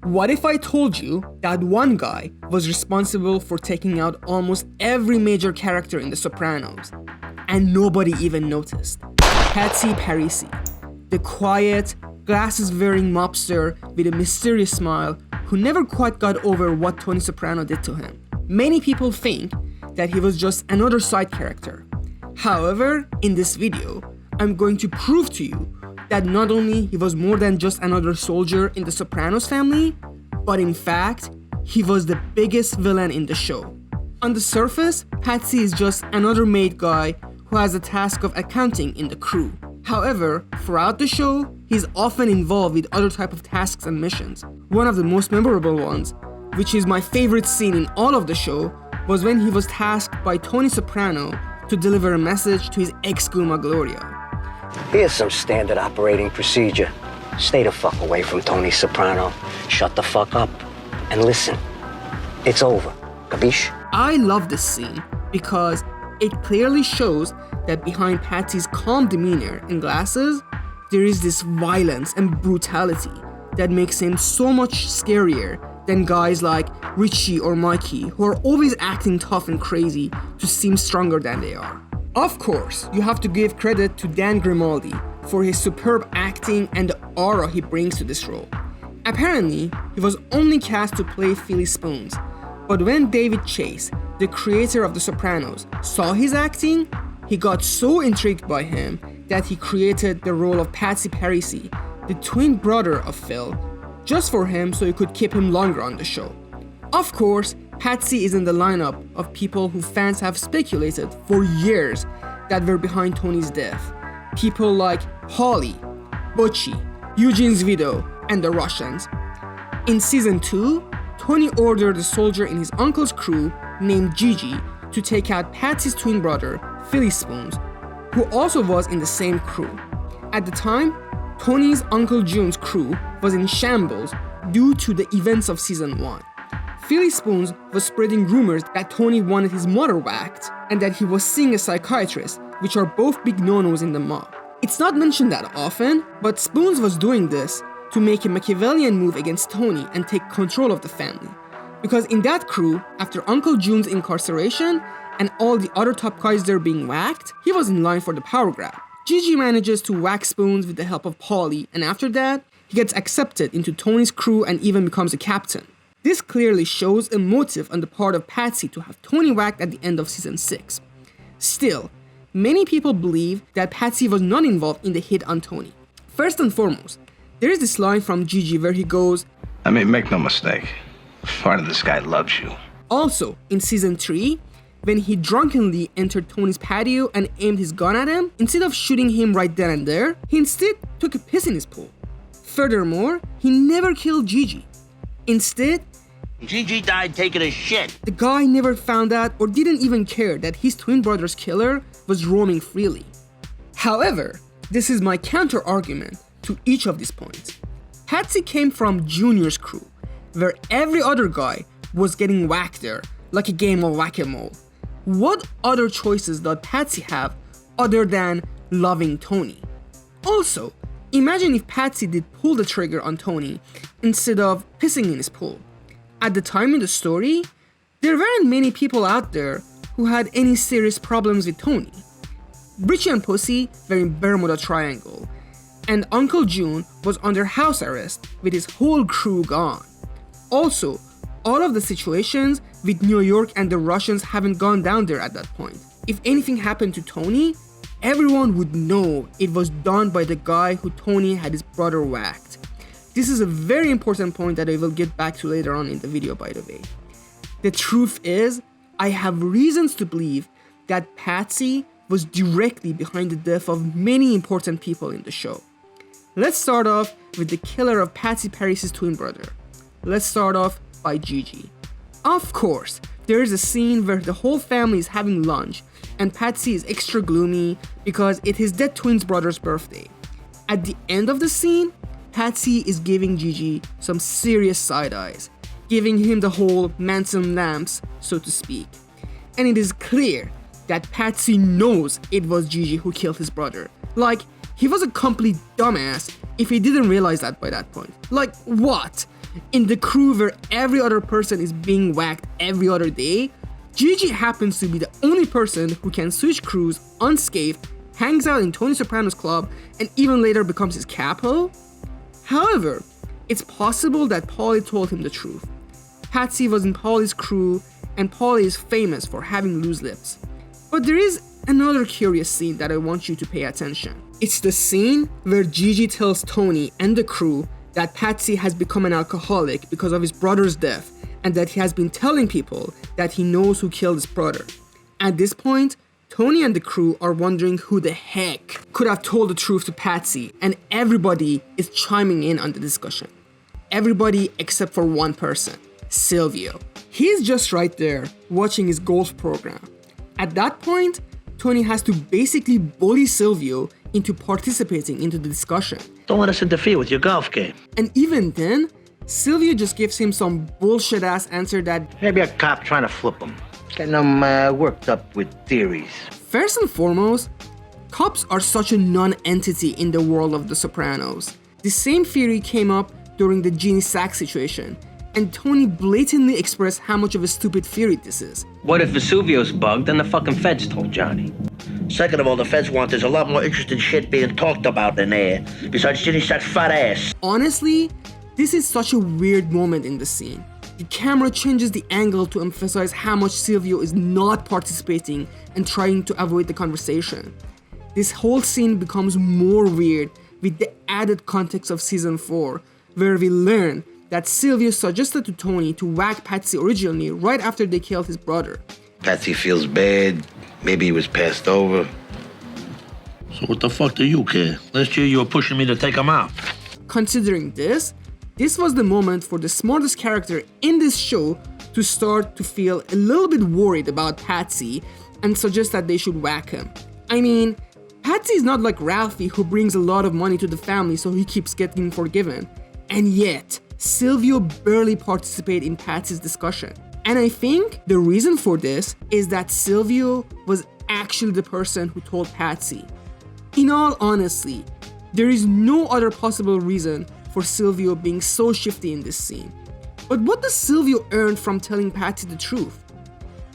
What if I told you that one guy was responsible for taking out almost every major character in The Sopranos, and nobody even noticed? Patsy Parisi, the quiet, glasses-wearing mobster with a mysterious smile who never quite got over what Tony Soprano did to him. Many people think that he was just another side character. However, in this video, I'm going to prove to you that not only he was more than just another soldier in the Sopranos family, but in fact, he was the biggest villain in the show. On the surface, Patsy is just another maid guy who has the task of accounting in the crew. However, throughout the show, he's often involved with other type of tasks and missions. One of the most memorable ones, which is my favorite scene in all of the show, was when he was tasked by Tony Soprano to deliver a message to his ex-guma Gloria. Here's some standard operating procedure. Stay the fuck away from Tony Soprano. Shut the fuck up and listen. It's over. Capiche? I love this scene because it clearly shows that behind Patsy's calm demeanor and glasses, there is this violence and brutality that makes him so much scarier than guys like Richie or Mikey, who are always acting tough and crazy to seem stronger than they are. Of course, you have to give credit to Dan Grimaldi for his superb acting and the aura he brings to this role. Apparently, he was only cast to play Philly Spoons, but when David Chase, the creator of The Sopranos, saw his acting, he got so intrigued by him that he created the role of Patsy Parisi, the twin brother of Phil, just for him so he could keep him longer on the show. Of course, Patsy is in the lineup of people who fans have speculated for years that were behind Tony's death. People like Holly, Butchie, Eugene Zvido, and the Russians. In season 2, Tony ordered a soldier in his uncle's crew named Gigi to take out Patsy's twin brother, Philly Spoons, who also was in the same crew. At the time, Tony's Uncle June's crew was in shambles due to the events of season 1. Philly Spoons was spreading rumors that Tony wanted his mother whacked and that he was seeing a psychiatrist, which are both big no-nos in the mob. It's not mentioned that often, but Spoons was doing this to make a Machiavellian move against Tony and take control of the family. Because in that crew, after Uncle June's incarceration and all the other top guys there being whacked, he was in line for the power grab. Gigi manages to whack Spoons with the help of Paulie, and after that, he gets accepted into Tony's crew and even becomes a captain. This clearly shows a motive on the part of Patsy to have Tony whacked at the end of season 6. Still, many people believe that Patsy was not involved in the hit on Tony. First and foremost, there is this line from Gigi where he goes, I mean, make no mistake, part of this guy loves you. Also, in season 3, when he drunkenly entered Tony's patio and aimed his gun at him, instead of shooting him right then and there, he instead took a piss in his pool. Furthermore, he never killed Gigi. Instead, Gigi died taking a shit. The guy never found out or didn't even care that his twin brother's killer was roaming freely. However, this is my counter-argument to each of these points. Patsy came from Junior's crew, where every other guy was getting whacked there, like a game of whack-a-mole. What other choices does Patsy have other than loving Tony? Also, imagine if Patsy did pull the trigger on Tony instead of pissing in his pool. At the time in the story, there weren't many people out there who had any serious problems with Tony. Richie and Pussy were in Bermuda Triangle, and Uncle June was under house arrest with his whole crew gone. Also, all of the situations with New York and the Russians haven't gone down there at that point. If anything happened to Tony, everyone would know it was done by the guy who Tony had his brother whacked. This is a very important point that I will get back to later on in the video, by the way. The truth is, I have reasons to believe that Patsy was directly behind the death of many important people in the show. Let's start off with the killer of Patsy Parisi's twin brother. Let's start off by Gigi. Of course, there is a scene where the whole family is having lunch and Patsy is extra gloomy because it is dead twin's brother's birthday. At the end of the scene, Patsy is giving Gigi some serious side eyes, giving him the whole Manson lamps, so to speak. And it is clear that Patsy knows it was Gigi who killed his brother. Like, he was a complete dumbass if he didn't realize that by that point. Like, what? In the crew where every other person is being whacked every other day, Gigi happens to be the only person who can switch crews unscathed, hangs out in Tony Soprano's club, and even later becomes his capo? However, it's possible that Paulie told him the truth. Patsy was in Paulie's crew, and Paulie is famous for having loose lips. But there is another curious scene that I want you to pay attention. It's the scene where Gigi tells Tony and the crew that Patsy has become an alcoholic because of his brother's death, and that he has been telling people that he knows who killed his brother. At this point, Tony and the crew are wondering who the heck could have told the truth to Patsy, and everybody is chiming in on the discussion. Everybody except for one person, Silvio. He's just right there watching his golf program. At that point, Tony has to basically bully Silvio into participating into the discussion. Don't let us interfere with your golf game. And even then, Silvio just gives him some bullshit ass answer that Maybe a cop trying to flip him. Getting them worked up with theories. first and foremost, cops are such a non-entity in the world of The Sopranos. The same theory came up during the Jeannie Sack situation, and Tony blatantly expressed how much of a stupid theory this is. What if Vesuvio's bugged and the fucking feds told Johnny? Second of all, the feds want there's a lot more interesting shit being talked about in there, besides Ginny Sack's fat ass. Honestly, this is such a weird moment in the scene. The camera changes the angle to emphasize how much Silvio is not participating and trying to avoid the conversation. This whole scene becomes more weird with the added context of season 4, where we learn that Silvio suggested to Tony to whack Patsy originally right after they killed his brother. Patsy feels bad. Maybe he was passed over. So what the fuck do you care? Last year you were pushing me to take him out. Considering this was the moment for the smartest character in this show to start to feel a little bit worried about Patsy and suggest that they should whack him. I mean, Patsy is not like Ralphie who brings a lot of money to the family so he keeps getting forgiven. And yet, Silvio barely participates in Patsy's discussion. And I think the reason for this is that Silvio was actually the person who told Patsy. In all honesty, there is no other possible reason for Silvio being so shifty in this scene. But what does Silvio earn from telling Patsy the truth?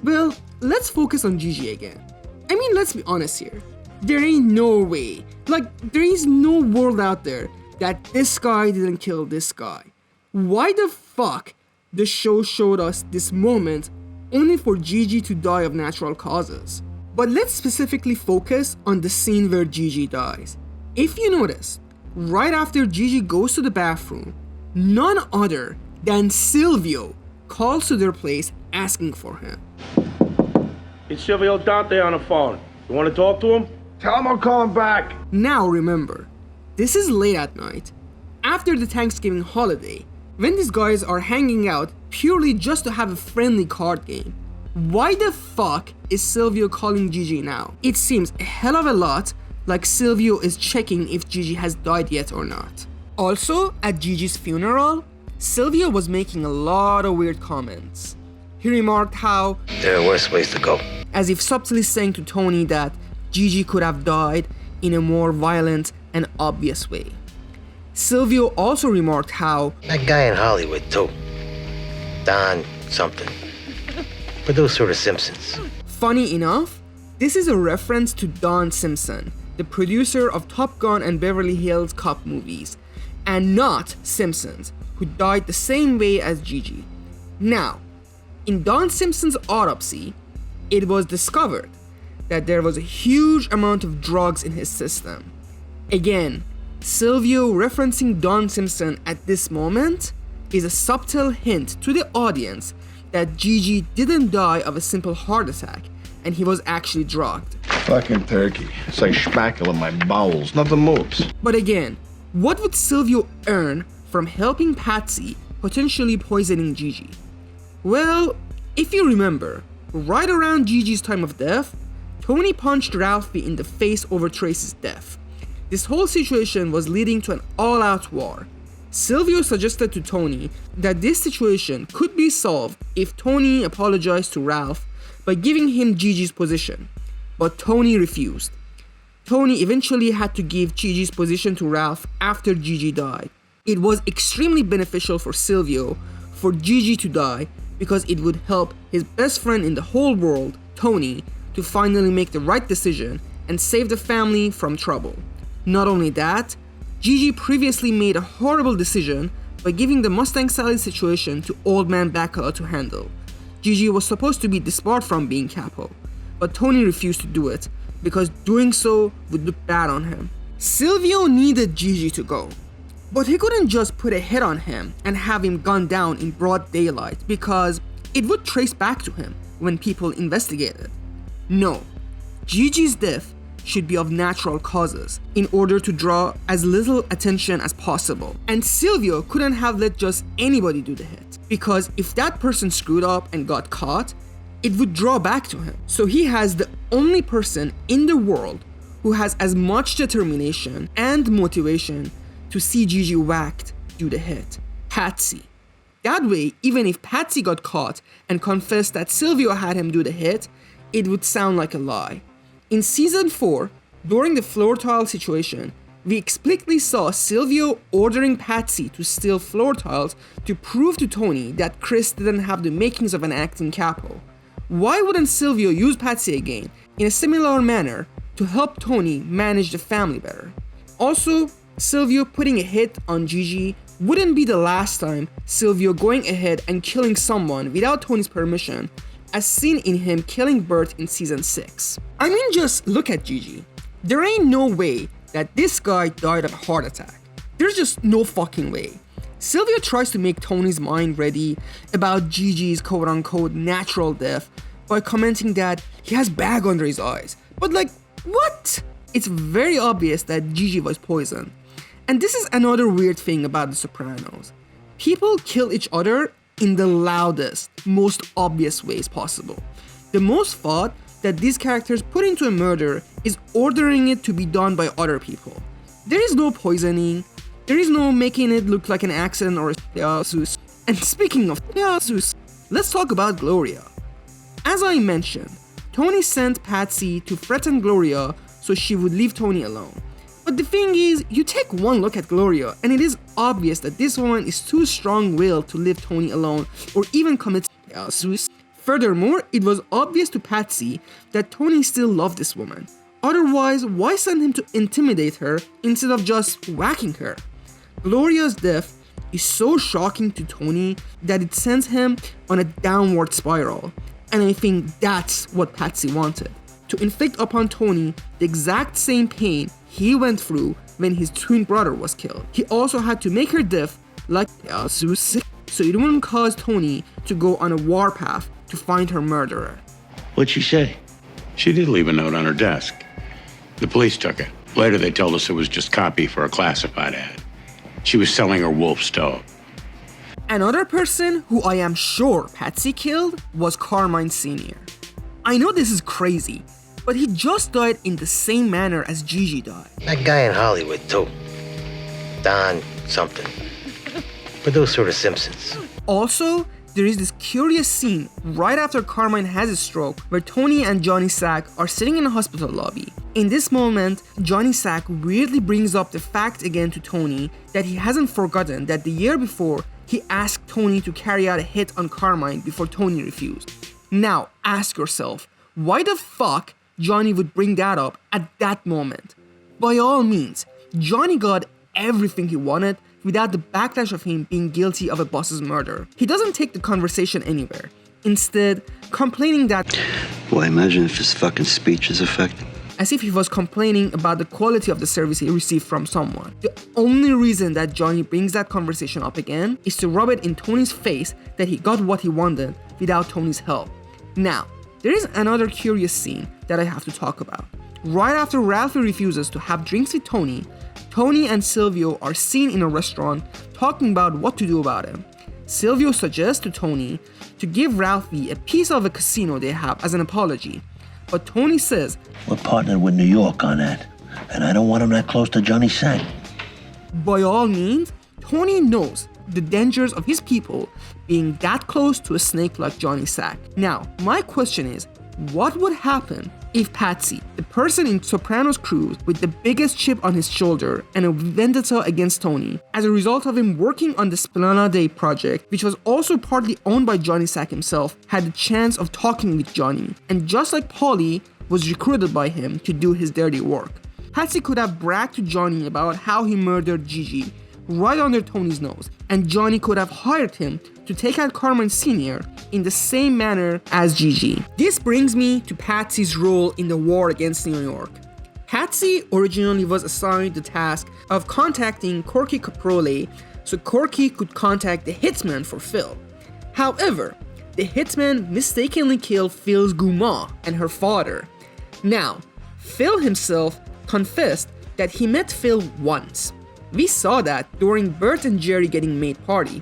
Well, let's focus on Gigi again. I mean, let's be honest here. There ain't no way, there is no world out there that this guy didn't kill this guy. Why the fuck the show showed us this moment only for Gigi to die of natural causes? But let's specifically focus on the scene where Gigi dies. If you notice, right after Gigi goes to the bathroom, none other than Silvio calls to their place asking for him. It's Silvio Dante on the phone. You want to talk to him? Tell him I'll call him back. Now remember, this is late at night, after the Thanksgiving holiday, when these guys are hanging out purely just to have a friendly card game. Why the fuck is Silvio calling Gigi now? It seems a hell of a lot like Silvio is checking if Gigi has died yet or not. Also, at Gigi's funeral, Silvio was making a lot of weird comments. He remarked how, There are worse ways to go. as if subtly saying to Tony that Gigi could have died in a more violent and obvious way. Silvio also remarked how, That guy in Hollywood, too. Don something. Producer of The Simpsons. funny enough, this is a reference to Don Simpson, the producer of Top Gun and Beverly Hills Cop movies, and not Simpsons, who died the same way as Gigi. Now, in Don Simpson's autopsy, it was discovered that there was a huge amount of drugs in his system. Again, Silvio referencing Don Simpson at this moment is a subtle hint to the audience that Gigi didn't die of a simple heart attack and he was actually drugged. Fucking turkey. It's like spackle in my bowels. Nothing moves. But again, what would Silvio earn from helping Patsy potentially poisoning Gigi? Well, if you remember, right around Gigi's time of death, Tony punched Ralphie in the face over Tracy's death. This whole situation was leading to an all-out war. Silvio suggested to Tony that this situation could be solved if Tony apologized to Ralph by giving him Gigi's position, but Tony refused. Tony eventually had to give Gigi's position to Ralph after Gigi died. It was extremely beneficial for Silvio for Gigi to die because it would help his best friend in the whole world, Tony, to finally make the right decision and save the family from trouble. Not only that, Gigi previously made a horrible decision by giving the Mustang Sally situation to Old Man Bacala to handle. Gigi was supposed to be disbarred from being capo, but Tony refused to do it because doing so would look bad on him. Silvio needed Gigi to go, but he couldn't just put a hit on him and have him gunned down in broad daylight because it would trace back to him when people investigated. No, Gigi's death should be of natural causes in order to draw as little attention as possible. And Silvio couldn't have let just anybody do the hit, because if that person screwed up and got caught, it would draw back to him. So he has the only person in the world who has as much determination and motivation to see Gigi whacked do the hit: Patsy. That way, even if Patsy got caught and confessed that Silvio had him do the hit, it would sound like a lie. In season 4, during the floor tile situation, we explicitly saw Silvio ordering Patsy to steal floor tiles to prove to Tony that Chris didn't have the makings of an acting capo. Why wouldn't Silvio use Patsy again in a similar manner to help Tony manage the family better? Also, Silvio putting a hit on Gigi wouldn't be the last time Silvio going ahead and killing someone without Tony's permission, as seen in him killing Bert in season 6. I mean, just look at Gigi. There ain't no way that this guy died of a heart attack. There's just no fucking way. Silvio tries to make Tony's mind ready about Gigi's quote-unquote natural death by commenting that he has bag under his eyes. But like, what? It's very obvious that Gigi was poisoned. And this is another weird thing about The Sopranos. People kill each other in the loudest, most obvious ways possible. The most thought that these characters put into a murder is ordering it to be done by other people. There is no poisoning, there is no making it look like an accident or a theasus. And speaking of theasus, let's talk about Gloria. As I mentioned, Tony sent Patsy to threaten Gloria so she would leave Tony alone. But the thing is, you take one look at Gloria and it is obvious that this woman is too strong-willed to leave Tony alone or even commit suicide. Furthermore, it was obvious to Patsy that Tony still loved this woman. Otherwise, why send him to intimidate her instead of just whacking her? Gloria's death is so shocking to Tony that it sends him on a downward spiral. And I think that's what Patsy wanted: to inflict upon Tony the exact same pain he went through when his twin brother was killed. He also had to make her death like suicide, so it wouldn't cause Tony to go on a warpath to find her murderer. What'd she say? She did leave a note on her desk. The police took it. Later they told us it was just copy for a classified ad. She was selling her wolf's dog. Another person who I am sure Patsy killed was Carmine Sr. I know this is crazy, but he just died in the same manner as Gigi died. That guy in Hollywood, too. Don something. Producer of The Simpsons. Also, there is this curious scene right after Carmine has his stroke where Tony and Johnny Sack are sitting in a hospital lobby. In this moment, Johnny Sack weirdly brings up the fact again to Tony that he hasn't forgotten that the year before he asked Tony to carry out a hit on Carmine before Tony refused. Now, ask yourself, why the fuck Johnny would bring that up at that moment? By all means, Johnny got everything he wanted without the backlash of him being guilty of a boss's murder. He doesn't take the conversation anywhere, instead complaining that, Boy, imagine if his fucking speech is effective. As if he was complaining about the quality of the service he received from someone. The only reason that Johnny brings that conversation up again is to rub it in Tony's face that he got what he wanted without Tony's help. Now, there is another curious scene that I have to talk about. Right after Ralphie refuses to have drinks with Tony, Tony and Silvio are seen in a restaurant talking about what to do about him. Silvio suggests to Tony to give Ralphie a piece of a casino they have as an apology. But Tony says, We're partnered with New York on that, and I don't want him that close to Johnny Sack. By all means, Tony knows the dangers of his people being that close to a snake like Johnny Sack. Now, my question is, what would happen If Patsy, the person in Sopranos crew with the biggest chip on his shoulder and a vendetta against Tony, as a result of him working on the Splanade project, which was also partly owned by Johnny Sack himself, had the chance of talking with Johnny, and just like Paulie was recruited by him to do his dirty work, Patsy could have bragged to Johnny about how he murdered Gigi right under Tony's nose, and Johnny could have hired him to take out Carmine Sr. in the same manner as Gigi. This brings me to Patsy's role in the war against New York. Patsy originally was assigned the task of contacting Corky Caprole so Corky could contact the hitman for Phil. However, the hitman mistakenly killed Phil's Guma and her father. Now, Phil himself confessed that he met Phil once. We saw that during Bert and Jerry getting made party.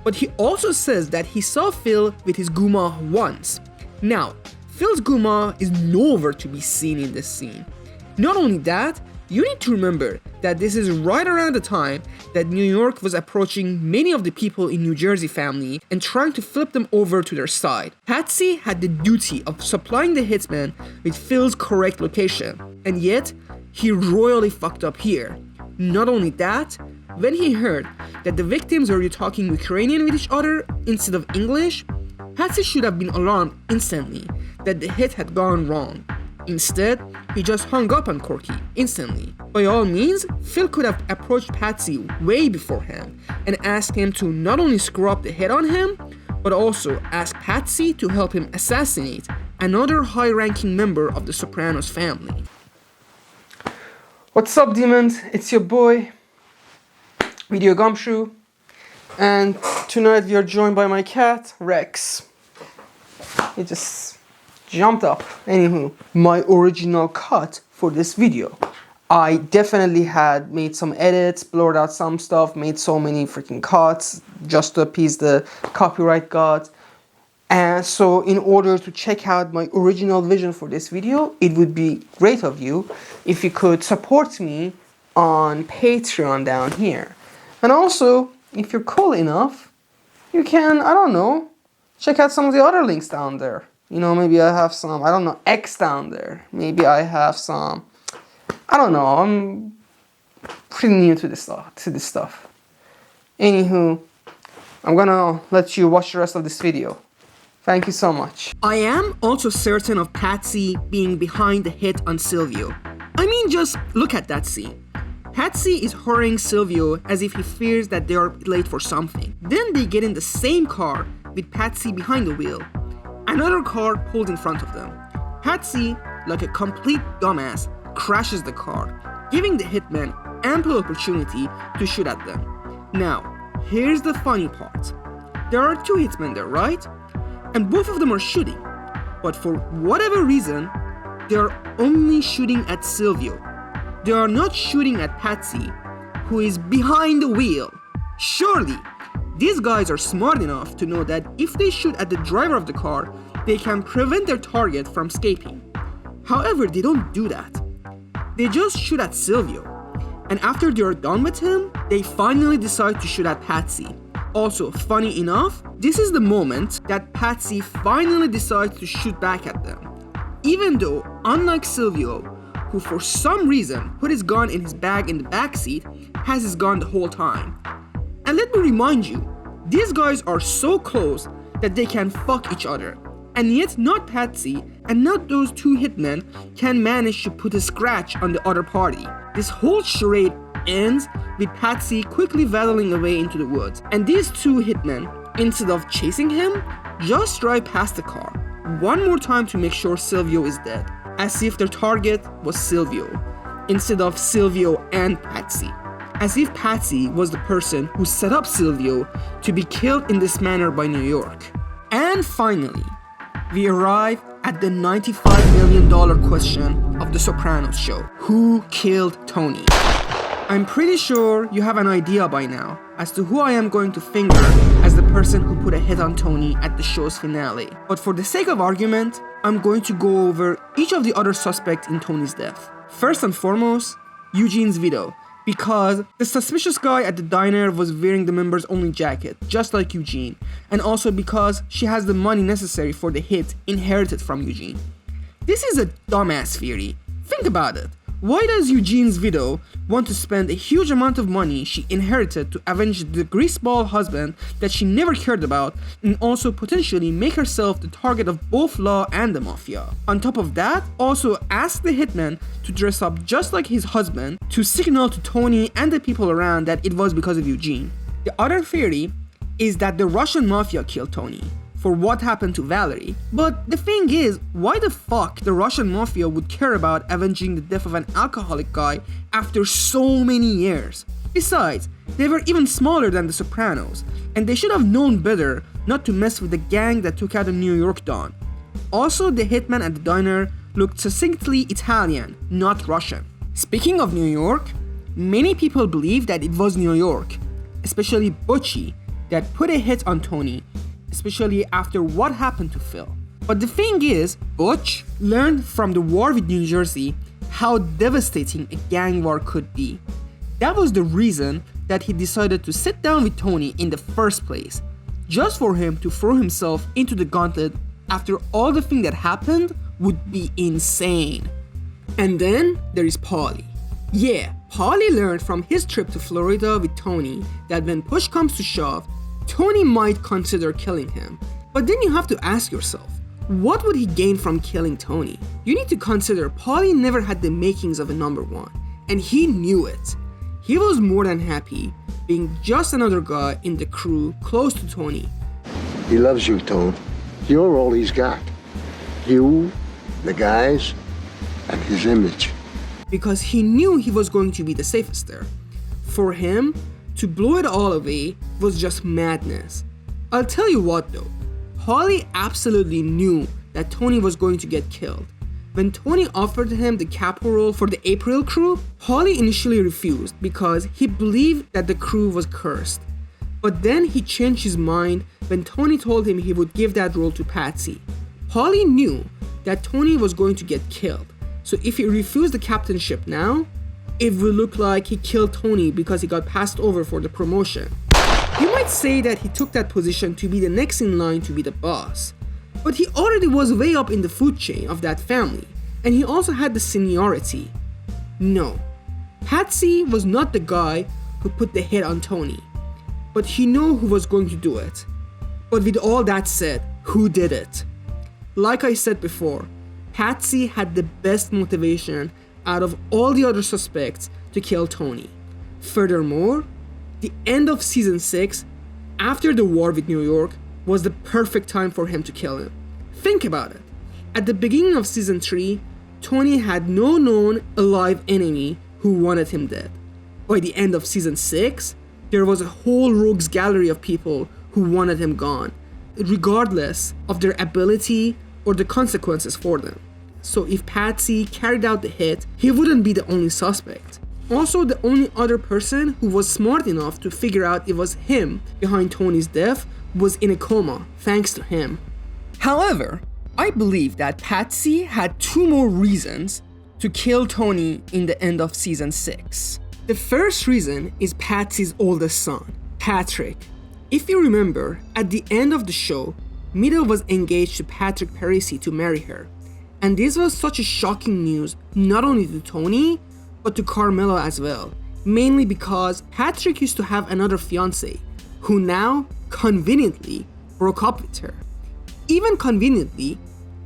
But he also says that he saw Phil with his Guma once. Now, Phil's Guma is nowhere to be seen in this scene. Not only that, you need to remember that this is right around the time that New York was approaching many of the people in New Jersey family and trying to flip them over to their side. Patsy had the duty of supplying the hitman with Phil's correct location, and yet he royally fucked up here. Not only that, when he heard that the victims were talking Ukrainian with each other instead of English, Patsy should have been alarmed instantly that the hit had gone wrong. Instead, he just hung up on Corky instantly. By all means, Phil could have approached Patsy way beforehand and asked him to not only screw up the hit on him, but also ask Patsy to help him assassinate another high-ranking member of the Sopranos family. What's up, demons? It's your boy, Video Gumshoe, and tonight we are joined by my cat, Rex. He just jumped up. Anywho, my original cut for this video. I definitely had made some edits, blurred out some stuff, made so many freaking cuts just to appease the copyright gods. And so in order to check out my original vision for this video, it would be great of you if you could support me on Patreon down here. And also, if you're cool enough, you can, I don't know, check out some of the other links down there. You know, maybe I have some, I don't know, X down there. Maybe I have some, I don't know, I'm pretty new to this stuff. Anywho, I'm gonna let you watch the rest of this video. Thank you so much. I am also certain of Patsy being behind the hit on Silvio. I mean, just look at that scene. Patsy is hurrying Silvio as if he fears that they are late for something. Then they get in the same car with Patsy behind the wheel. Another car pulled in front of them. Patsy, like a complete dumbass, crashes the car, giving the hitman ample opportunity to shoot at them. Now, here's the funny part. There are two hitmen there, right? And both of them are shooting. But for whatever reason, they are only shooting at Silvio. They are not shooting at Patsy, who is behind the wheel. Surely, these guys are smart enough to know that if they shoot at the driver of the car, they can prevent their target from escaping. However, they don't do that. They just shoot at Silvio. And after they are done with him, they finally decide to shoot at Patsy. Also, funny enough, this is the moment that Patsy finally decides to shoot back at them. Even though, unlike Silvio, who for some reason put his gun in his bag in the backseat, has his gun the whole time. And let me remind you, these guys are so close that they can fuck each other. And yet not Patsy and not those two hitmen can manage to put a scratch on the other party. This whole charade ends with Patsy quickly waddling away into the woods. And these two hitmen, instead of chasing him, just drive past the car one more time to make sure Silvio is dead, as if their target was Silvio, instead of Silvio and Patsy. As if Patsy was the person who set up Silvio to be killed in this manner by New York. And finally, we arrive at the $95 million question of The Sopranos show. Who killed Tony? I'm pretty sure you have an idea by now as to who I am going to finger as the person who put a hit on Tony at the show's finale. But for the sake of argument, I'm going to go over each of the other suspects in Tony's death. First and foremost, Eugene's widow, because the suspicious guy at the diner was wearing the members only jacket, just like Eugene, and also because she has the money necessary for the hit inherited from Eugene. This is a dumbass theory. Think about it. Why does Eugene's widow want to spend a huge amount of money she inherited to avenge the greaseball husband that she never cared about, and also potentially make herself the target of both law and the mafia? On top of that, also ask the hitman to dress up just like his husband to signal to Tony and the people around that it was because of Eugene. The other theory is that the Russian mafia killed Tony for what happened to Valerie. But the thing is, why the fuck the Russian mafia would care about avenging the death of an alcoholic guy after so many years? Besides, they were even smaller than the Sopranos, and they should have known better not to mess with the gang that took out a New York Don. Also, the hitman at the diner looked succinctly Italian, not Russian. Speaking of New York, many people believe that it was New York, especially Butchie, that put a hit on Tony, especially after what happened to Phil. But the thing is, Butch learned from the war with New Jersey how devastating a gang war could be. That was the reason that he decided to sit down with Tony in the first place, just for him to throw himself into the gauntlet after all the thing that happened would be insane. And then there is Paulie. Yeah, Paulie learned from his trip to Florida with Tony that when push comes to shove, Tony might consider killing him. But then you have to ask yourself, what would he gain from killing Tony? You need to consider Paulie never had the makings of a number one, and he knew it. He was more than happy being just another guy in the crew close to Tony. He loves you, Tone. You're all he's got. You, the guys, and his image. Because he knew he was going to be the safest there. For him, to blow it all away was just madness. I'll tell you what though, Paulie absolutely knew that Tony was going to get killed. When Tony offered him the capo role for the April crew, Paulie initially refused because he believed that the crew was cursed. But then he changed his mind when Tony told him he would give that role to Patsy. Paulie knew that Tony was going to get killed, so if he refused the captainship now, it would look like he killed Tony because he got passed over for the promotion. You might say that he took that position to be the next in line to be the boss, but he already was way up in the food chain of that family, and he also had the seniority. No, Patsy was not the guy who put the hit on Tony, but he knew who was going to do it. But with all that said, who did it? Like I said before, Patsy had the best motivation out of all the other suspects to kill Tony. Furthermore, the end of season 6, after the war with New York, was the perfect time for him to kill him. Think about it. At the beginning of season 3, Tony had no known alive enemy who wanted him dead. By the end of season 6, there was a whole rogues gallery of people who wanted him gone, regardless of their ability or the consequences for them. So if Patsy carried out the hit, he wouldn't be the only suspect. Also, the only other person who was smart enough to figure out it was him behind Tony's death was in a coma, thanks to him. However, I believe that Patsy had 2 more reasons to kill Tony in the end of season 6. The first reason is Patsy's oldest son, Patrick. If you remember, at the end of the show, Meadow was engaged to Patrick Parisi to marry her. And this was such a shocking news, not only to Tony, but to Carmela as well. Mainly because Patrick used to have another fiancée, who now, conveniently, broke up with her. Even conveniently,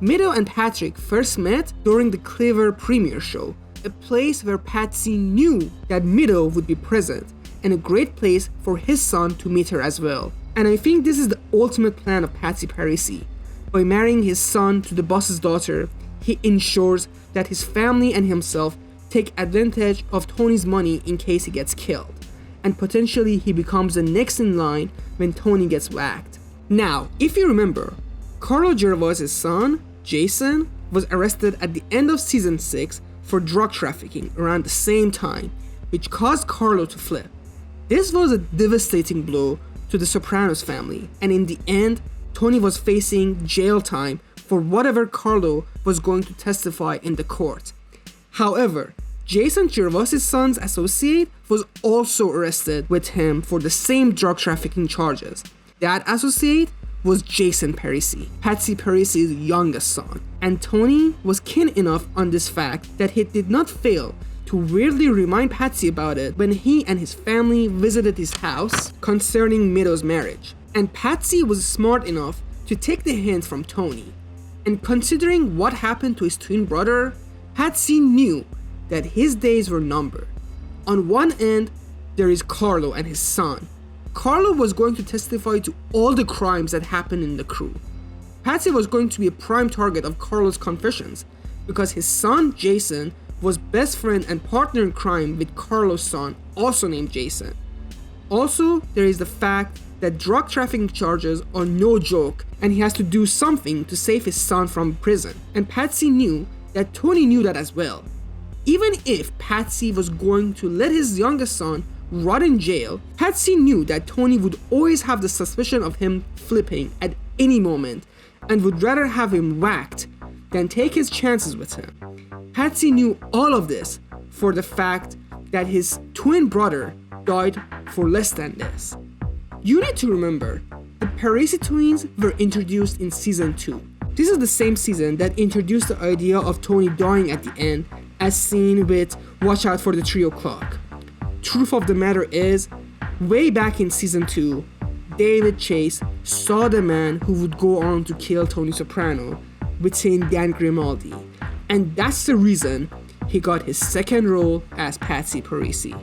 Meadow and Patrick first met during the Clever premiere show, a place where Patsy knew that Meadow would be present, and a great place for his son to meet her as well. And I think this is the ultimate plan of Patsy Parisi. By marrying his son to the boss's daughter, he ensures that his family and himself take advantage of Tony's money in case he gets killed, and potentially he becomes the next in line when Tony gets whacked. Now, if you remember, Carlo Gervase's son, Jason, was arrested at the end of season 6 for drug trafficking around the same time, which caused Carlo to flip. This was a devastating blow to the Sopranos family, and in the end, Tony was facing jail time for whatever Carlo was going to testify in the court. However, Jason Gervase's son's associate was also arrested with him for the same drug trafficking charges. That associate was Jason Parisi, Patsy Parisi's youngest son. And Tony was keen enough on this fact that he did not fail to weirdly remind Patsy about it when he and his family visited his house concerning Meadow's marriage. And Patsy was smart enough to take the hint from Tony. And considering what happened to his twin brother, Patsy knew that his days were numbered. On one end, there is Carlo and his son. Carlo was going to testify to all the crimes that happened in the crew. Patsy was going to be a prime target of Carlo's confessions because his son, Jason, was best friend and partner in crime with Carlo's son, also named Jason. Also, there is the fact that drug trafficking charges are no joke and he has to do something to save his son from prison. And Patsy knew that Tony knew that as well. Even if Patsy was going to let his youngest son rot in jail, Patsy knew that Tony would always have the suspicion of him flipping at any moment and would rather have him whacked than take his chances with him. Patsy knew all of this for the fact that his twin brother died for less than this. You need to remember, the Parisi twins were introduced in season 2. This is the same season that introduced the idea of Tony dying at the end, as seen with Watch Out for the 3 o'clock. Truth of the matter is, way back in season 2, David Chase saw the man who would go on to kill Tony Soprano within Dan Grimaldi, and that's the reason he got his second role as Patsy Parisi.